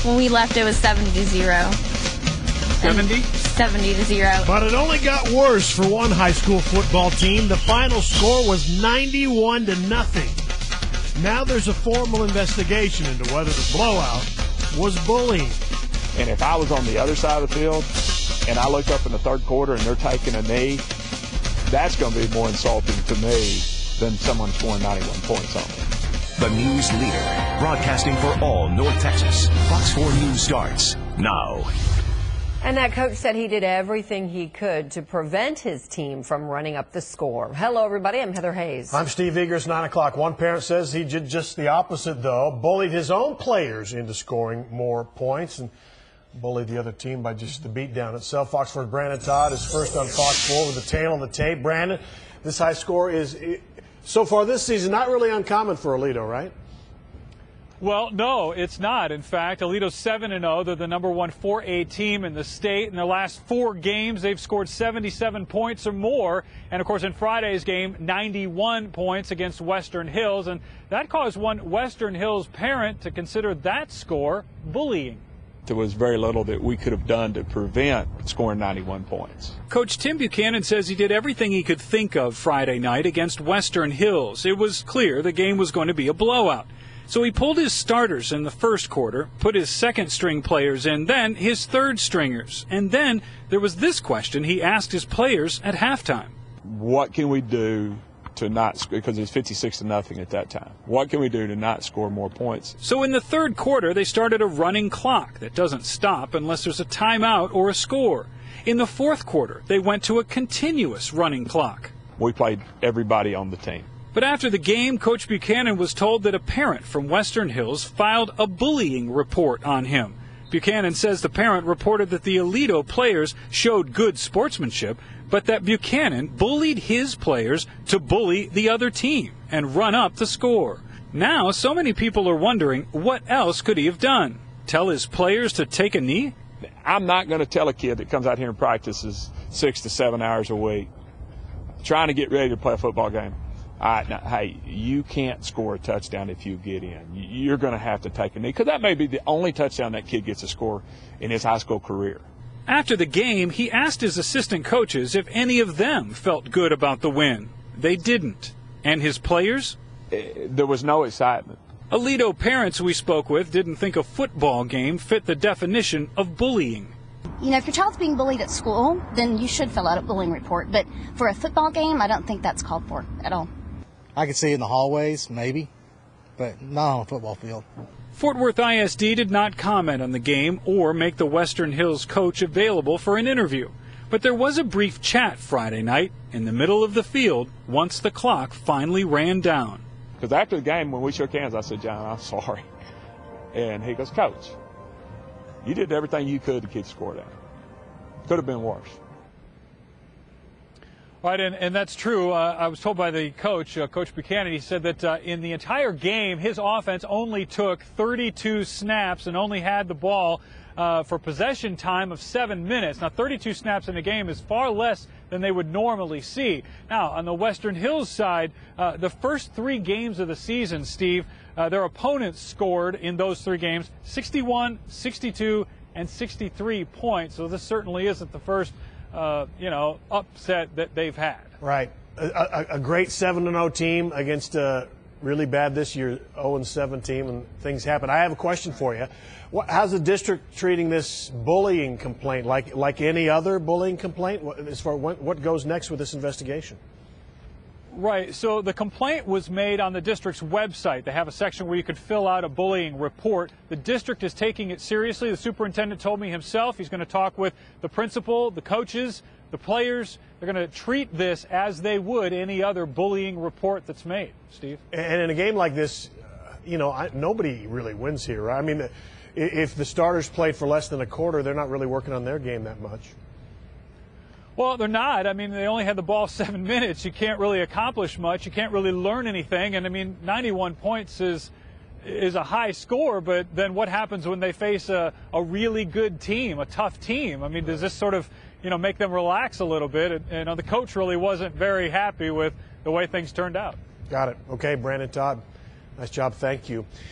When we left, it was 70-0. 70? 70-0. But it only got worse for one high school football team. The final score was 91-0. Now there's a formal investigation into whether the blowout was bullying. And if I was on the other side of the field and I looked up in the third quarter and they're taking a knee, that's going to be more insulting to me than someone scoring 91 points on me. The news leader, broadcasting for all North Texas. Fox 4 News starts now. And that coach said he did everything he could to prevent his team from running up the score. Hello, everybody. I'm Heather Hayes. I'm Steve Eagers, 9 o'clock. One parent says he did just the opposite, though. Bullied his own players into scoring more points and bullied the other team by just the beatdown itself. Fox 4's Brandon Todd is first on Fox 4 with the tail on the tape. Brandon, this high score is, so far this season, not really uncommon for Aledo, right? Well, no, it's not. In fact, Aledo's 7-0. They're the number one 4A team in the state. In their last 4 games, they've scored 77 points or more. And, of course, in Friday's game, 91 points against Western Hills. And that caused one Western Hills parent to consider that score bullying. There was very little that we could have done to prevent scoring 91 points. Coach Tim Buchanan says he did everything he could think of Friday night against Western Hills. It was clear the game was going to be a blowout. So he pulled his starters in the first quarter, put his second-string players in, then his third-stringers. And then there was this question he asked his players at halftime. What can we do to not, because it's 56-0 at that time. What can we do to not score more points? So in the third quarter, they started a running clock that doesn't stop unless there's a timeout or a score. In the fourth quarter, they went to a continuous running clock. We played everybody on the team. But after the game, Coach Buchanan was told that a parent from Western Hills filed a bullying report on him. Buchanan says the parent reported that the Aledo players showed good sportsmanship, but that Buchanan bullied his players to bully the other team and run up the score. Now, so many people are wondering, what else could he have done? Tell his players to take a knee? I'm not going to tell a kid that comes out here and practices 6 to 7 hours a week, trying to get ready to play a football game. Now, hey, you can't score a touchdown if you get in. You're going to have to take a knee, because that may be the only touchdown that kid gets to score in his high school career. After the game, he asked his assistant coaches if any of them felt good about the win. They didn't. And his players? There was no excitement. Aledo parents we spoke with didn't think a football game fit the definition of bullying. You know, if your child's being bullied at school, then you should fill out a bullying report. But for a football game, I don't think that's called for at all. I could see it in the hallways, maybe, but not on a football field. Fort Worth ISD did not comment on the game or make the Western Hills coach available for an interview. But there was a brief chat Friday night in the middle of the field once the clock finally ran down. Because after the game, when we shook hands, I said, "John, I'm sorry." And he goes, "Coach, you did everything you could to keep the score down. Could have been worse." Right, and that's true. I was told by the coach, Coach Buchanan, he said that in the entire game, his offense only took 32 snaps and only had the ball for possession time of 7 minutes. Now, 32 snaps in a game is far less than they would normally see. Now, on the Western Hills side, the first 3 games of the season, Steve, their opponents scored in those 3 games 61, 62, and 63 points. So this certainly isn't the first upset that they've had. Right. A great 7-0 team against a really bad this year 0-7 team, and things happen. I have a question for you. How's the district treating this bullying complaint? Like any other bullying complaint? As far what goes next with this investigation? Right. So the complaint was made on the district's website. They have a section where you could fill out a bullying report. The district is taking it seriously. The superintendent told me himself he's going to talk with the principal, the coaches, the players. They're going to treat this as they would any other bullying report that's made. Steve? And in a game like this, nobody really wins here, right? I mean, if the starters played for less than a quarter, they're not really working on their game that much. Well, they're not. I mean, they only had the ball 7 minutes. You can't really accomplish much. You can't really learn anything. And, I mean, 91 points is a high score, but then what happens when they face a really good team, a tough team? I mean, does this sort of, make them relax a little bit? And the coach really wasn't very happy with the way things turned out. Got it. Okay, Brandon Todd, nice job. Thank you.